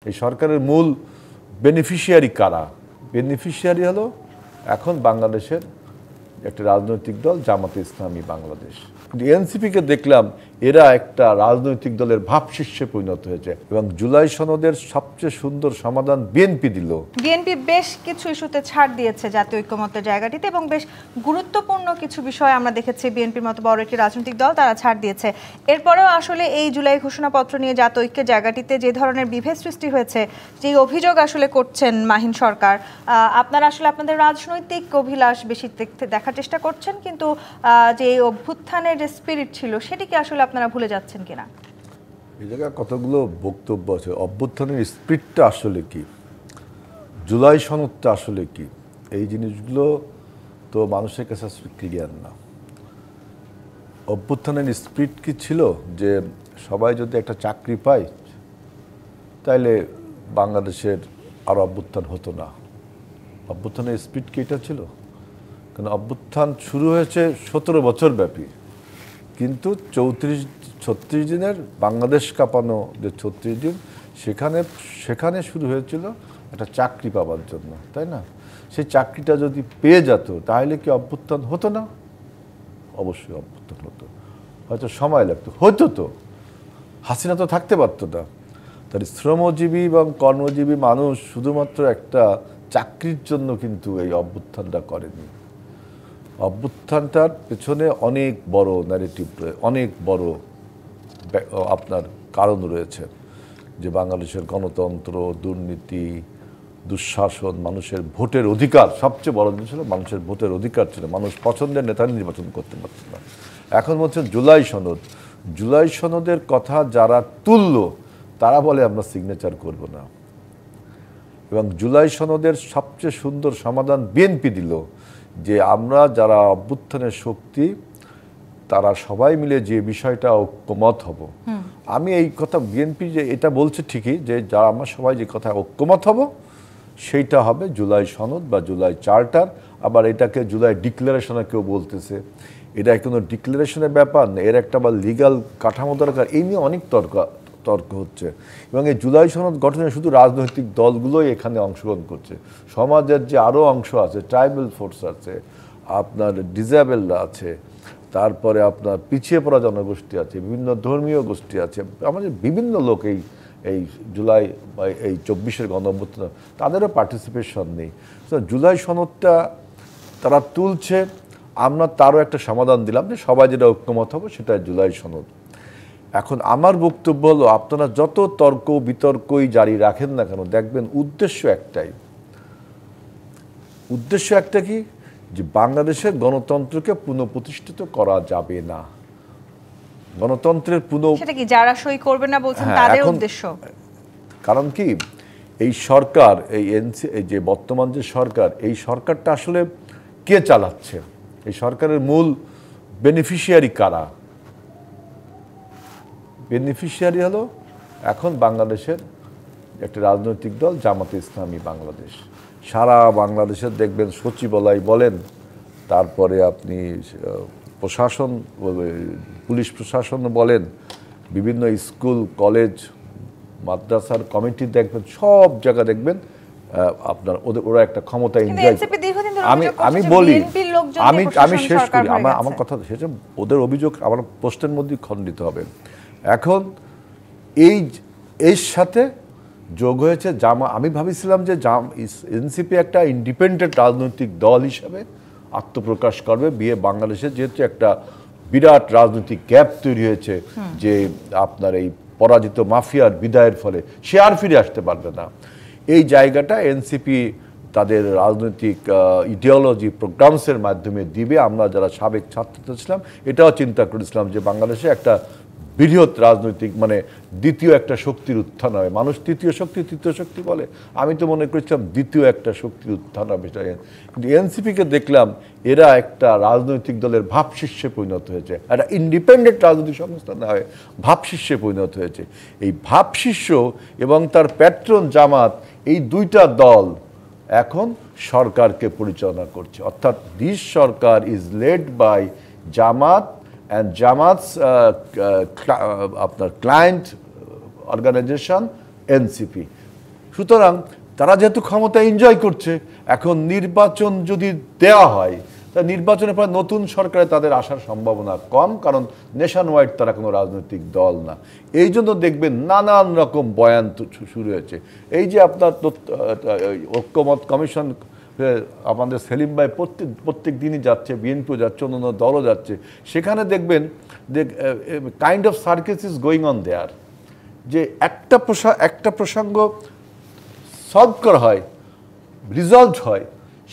এই সরকারের মূল বেনিফিশিয়ারি কারা? বেনিফিশিয়ারি হলো এখন বাংলাদেশের একটা রাজনৈতিক দল জামাতে ইসলামী বাংলাদেশ। কিন্তু এনসিপিকে দেখলাম এরা একটা রাজনৈতিক দলের ভাবশিষ্যে পরিণত হয়েছে এবং জুলাই সনদের সবচেয়ে সুন্দর সমাধান বিএনপি দিল। বিএনপি বেশ কিছু ইস্যুতে ছাড় দিয়েছে জাতীয় ঐক্যমত্যের জায়গাটিতে এবং বেশ গুরুত্বপূর্ণ কিছু বিষয় আমরা দেখেছি বিএনপির মতো বড় একটি রাজনৈতিক দল তারা ছাড় দিয়েছে। এরপরেও আসলে এই জুলাই ঘোষণাপত্র নিয়ে জাতীয় ঐক্যের জায়গাটিতে যে ধরনের বিভেদ সৃষ্টি হয়েছে, যে অভিযোগ আসলে করছেন মাহিন সরকার, আপনারা আসলে আপনাদের রাজনৈতিক অভিলাষ বেশি দেখার চেষ্টা করছেন, কিন্তু যে অভ্যুত্থানের যে স্পিরিট ছিল সেটিকে আসলে আপনারা ভুলে যাচ্ছেন কিনা? এই জায়গায় কতগুলো বক্তব্য আছে। অভ্যুত্থানের স্পিরিটটা আসলে কি, জুলাই সনদটা আসলে কি, এই জিনিসগুলো তো মানুষের কাছে আসলে ক্লিয়ার না। অভ্যুত্থানের স্পিরিট কি ছিল যে সবাই যদি একটা চাকরি পায় তাইলে বাংলাদেশের আর অভ্যুত্থান হতো না। অভ্যুত্থানের স্পিরিট কি এটা ছিল? কারণ অভ্যুত্থান শুরু হয়েছে 17 বছর ব্যাপী, কিন্তু 36 দিনের বাংলাদেশ কাঁপানো যে 36 দিন, সেখানে শুরু হয়েছিল একটা চাকরি পাওয়ার জন্য, তাই না? সেই চাকরিটা যদি পেয়ে যেত তাহলে কি অভ্যুত্থান হতো না? অবশ্যই অভ্যুত্থান হতো, হয়তো সময় লাগতো, হতো তো, হাসিনা তো থাকতে পারতো না। তাই শ্রমজীবী এবং কর্মজীবী মানুষ শুধুমাত্র একটা চাকরির জন্য কিন্তু এই অভ্যুত্থানটা করেনি। অভ্যুত্থানটার পেছনে অনেক বড় ন্যারেটিভ, অনেক বড় আপনার কারণ রয়েছে, যে বাংলাদেশের গণতন্ত্র, দুর্নীতি, দুঃশাসন, মানুষের ভোটের অধিকার, সবচেয়ে বড় জিনিস হলো মানুষের ভোটের অধিকার ছিল, মানুষ পছন্দের নেতা নির্বাচন করতে পারত না। এখন বলছেন জুলাই সনদ, জুলাই সনদের কথা যারা তুলল তারা বলে আমরা সিগনেচার করব না, এবং জুলাই সনদের সবচেয়ে সুন্দর সমাধান বিএনপি দিল, যে আমরা যারা অভ্যুত্থানের শক্তি তারা সবাই মিলে যে বিষয়টা ঐক্যমত হব। আমি এই কথা, বিএনপি যে এটা বলছে ঠিকই, যে যারা আমরা সবাই যে কথা ঐক্যমত হব সেইটা হবে জুলাই সনদ বা জুলাই চার্টার। আবার এটাকে জুলাই ডিক্লারেশনে কেউ বলতেছে, এটা কোনো ডিক্লারেশনের ব্যাপার না, এর একটা বা লিগাল কাঠামো দরকার, এই নিয়ে অনেক তর্ক হচ্ছে। এবং এই জুলাই সনদ গঠনে শুধু রাজনৈতিক দলগুলোই এখানে অংশগ্রহণ করছে, সমাজের যে আরও অংশ আছে, ট্রাইবাল ফোর্স আছে, আপনার ডিসেবলরা আছে, তারপরে আপনার পিছিয়ে পড়া জনগোষ্ঠী আছে, বিভিন্ন ধর্মীয় গোষ্ঠী আছে, আমাদের বিভিন্ন লোক এই জুলাই বা এই 24-এর গণঅভ্যুত্থান তাদেরও পার্টিসিপেশন নেই। জুলাই সনদটা তারা তুলছে, আমরা তারও একটা সমাধান দিলাম যে সবাই যেটা ঐক্যমত হবে সেটা জুলাই সনদ। এখন আমার বক্তব্য হলো, আপনারা যত তর্ক বিতর্কই জারি রাখেন না কেন, দেখবেন উদ্দেশ্য একটাই। উদ্দেশ্য একটা কি, যে বাংলাদেশের গণতন্ত্রকে পুনঃপ্রতিষ্ঠিত করা যাবে না। গণতন্ত্রের সেটা কি যারা সই করবে না বলছেন তাদের উদ্দেশ্য? কারণ কি, এই সরকার, এই যে বর্তমান যে সরকার, এই সরকারটা আসলে কে চালাচ্ছে? এই সরকারের মূল বেনিফিশিয়ারি কারা? বেনিফিশিয়ারি হলো এখন বাংলাদেশের একটা রাজনৈতিক দল জামাতে ইসলামী বাংলাদেশ। সারা বাংলাদেশের দেখবেন সচিবালয় বলেন, তারপরে আপনি প্রশাসন, পুলিশ প্রশাসন বলেন, বিভিন্ন স্কুল কলেজ মাদ্রাসার কমিটি দেখবেন, সব জায়গা দেখবেন আপনার ওরা একটা ক্ষমতা এনজয়। আমি বলি, আমি শেষ করি আমার কথা, সেটা ওদের অভিযোগ আমার প্রশ্নের মধ্যেই খণ্ডিত হবে। এখন এর সাথে যোগ হয়েছে আমি ভাবছিলাম যে এনসিপি একটা ইন্ডিপেন্ডেন্ট রাজনৈতিক দল হিসাবে আত্মপ্রকাশ করবে, বাংলাদেশে যেহেতু একটা বিরাট রাজনৈতিক গ্যাপ তৈরি হয়েছে, যে আপনার এই পরাজিত মাফিয়ার বিদায়ের ফলে সে আর ফিরে আসতে পারবে না, এই জায়গাটা এনসিপি তাদের রাজনৈতিক ইডিওলজি প্রোগ্রামসের মাধ্যমে দিবে। আমরা যারা সাবেক ছাত্র ছিলাম এটাও চিন্তা করেছিলাম যে বাংলাদেশে একটা বৃহৎ রাজনৈতিক, মানে দ্বিতীয় একটা শক্তির উত্থান হবে। মানুষ তৃতীয় শক্তি বলে, আমি তো মনে করছিলাম দ্বিতীয় একটা শক্তির উত্থান হবে। কিন্তু এনসিপিকে দেখলাম এরা একটা রাজনৈতিক দলের ভাবশিষ্যে পরিণত হয়েছে, একটা ইন্ডিপেন্ডেন্ট রাজনৈতিক সংস্থা না হয়ে ভাবশিষ্যে পরিণত হয়েছে। এই ভাবশিষ্য এবং তার প্যাট্রন জামাত, এই দুইটা দল এখন সরকারকে পরিচালনা করছে, অর্থাৎ দিস সরকার is led by Jamaat and Jamaat's আপনার ক্লায়েন্ট অর্গানাইজেশন এনসিপি। সুতরাং তারা যেহেতু ক্ষমতা এনজয় করছে, এখন নির্বাচন যদি দেওয়া হয়, তা নির্বাচনের পর নতুন সরকারে তাদের আসার সম্ভাবনা কম, কারণ নেশন ওয়াইড তারা কোনো রাজনৈতিক দল না। এই জন্য দেখবেন নানান রকম বয়ান শুরু হয়েছে। এই যে আপনার ঐক্যমত কমিশন, আমাদের সেলিম ভাই প্রত্যেক দিনই যাচ্ছে, বিএনপিও যাচ্ছে, অন্যান্য দলও যাচ্ছে, সেখানে দেখবেন kind of সার্কেস is going on their, যে একটা প্রসঙ্গ সলভ করা হয়, রিজলভ হয়,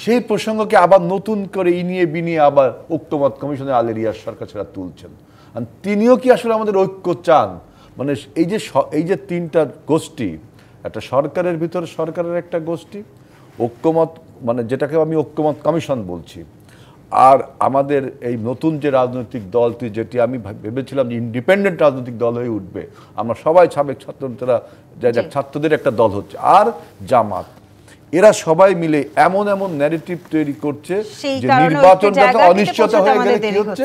সেই প্রসঙ্গকে আবার নতুন করে ইনিয়ে বিনিয়ে আবার ঐক্যমত কমিশনের আলেরিয়ার সরকার সেটা তুলছেন। আর তিনিও কি আসলে আমাদের ঐক্য চান? মানে এই যে তিনটা গোষ্ঠী, একটা সরকারের ভিতরে সরকারের একটা গোষ্ঠী, ঐক্যমত মানে যেটাকে আমি ঐক্যমত কমিশন বলছি, আর আমাদের এই নতুন যে রাজনৈতিক দল, যেটি আমি ভেবেছিলাম যে ইন্ডিপেন্ডেন্ট রাজনৈতিক দল হয়ে উঠবে, আমরা সবাই সাবেক ছাত্ররা, ছাত্রদের একটা দল হচ্ছে, আর জামাত, এরা সবাই মিলে এমন ন্যারেটিভ তৈরি করছে যে নির্বাচনটা অনিশ্চিত হয়ে গেলে কি হচ্ছে,